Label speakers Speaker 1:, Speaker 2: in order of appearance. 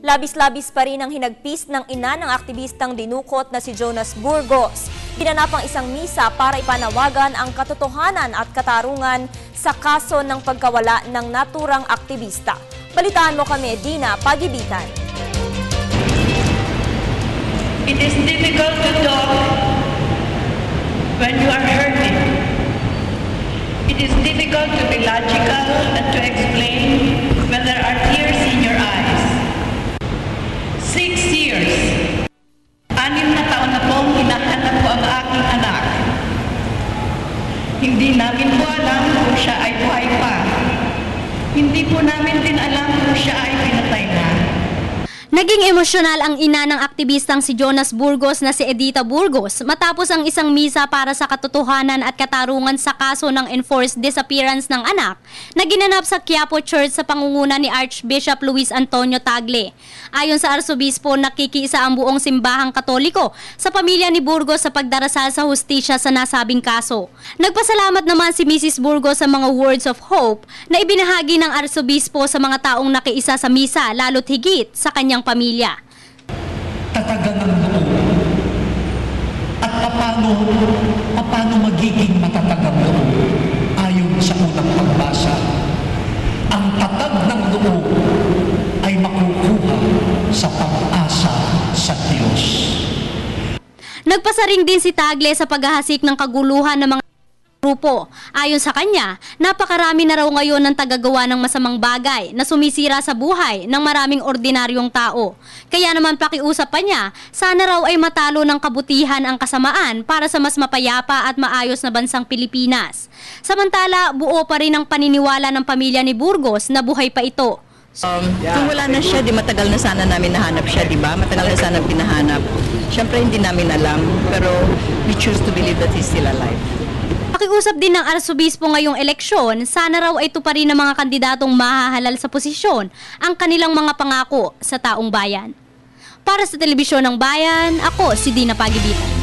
Speaker 1: Labis-labis pa rin ang hinagpis ng ina ng aktivistang dinukot na si Jonas Burgos. Ginanap ang isang misa para ipanawagan ang katotohanan at katarungan sa kaso ng pagkawala ng naturang aktivista. Balitaan mo kami, Dina Pagibitan.
Speaker 2: It is difficult to talk when you are hurting. It is difficult to be logical and to explain when there are tears in your eyes. 6 years. 6 na taon na pong hinahanap ko ang aking anak. Hindi namin po alam kung siya ay buhay pa. Hindi po namin din alam kung siya ay pinatay na.
Speaker 3: Naging emosyonal ang ina ng aktivistang si Jonas Burgos na si Edita Burgos matapos ang isang misa para sa katotohanan at katarungan sa kaso ng enforced disappearance ng anak na ginanap sa Quiapo Church sa pangunguna ni Archbishop Luis Antonio Tagle. Ayon sa Arsobispo, nakikiisa ang buong simbahang Katoliko sa pamilya ni Burgos sa pagdarasal sa hustisya sa nasabing kaso. Nagpasalamat naman si Mrs. Burgos sa mga words of hope na ibinahagi ng Arsobispo sa mga taong nakiisa sa misa, lalo't higit sa kanyang pamilya.
Speaker 4: Tatagan ang loob. At paano magiging matatag ang loob? Ayon sa unang pagbasa, ang tatag ng loob ay makukuha sa pag-asa sa Diyos.
Speaker 3: Nagpasaring din si Tagle sa paghahasik ng kaguluhan ng mga grupo. Ayon sa kanya, napakarami na raw ngayon ng tagagawa ng masamang bagay na sumisira sa buhay ng maraming ordinaryong tao. Kaya naman pakiusap pa niya, sana raw ay matalo ng kabutihan ang kasamaan para sa mas mapayapa at maayos na bansang Pilipinas. Samantala, buo pa rin ang paniniwala ng pamilya ni Burgos na buhay pa ito.
Speaker 5: Kung wala na siya, di matagal na sana namin nahanap siya, di ba? Matagal na sana pinahanap. Siyempre hindi namin alam, pero we choose to believe that he's still alive.
Speaker 3: Pakiusap din ng Arsobispo ngayong eleksyon, sana raw ay tuparin ng mga kandidatong mahahalal sa posisyon ang kanilang mga pangako sa taong bayan. Para sa Telebisyon ng Bayan, ako si Dina Pagibitan.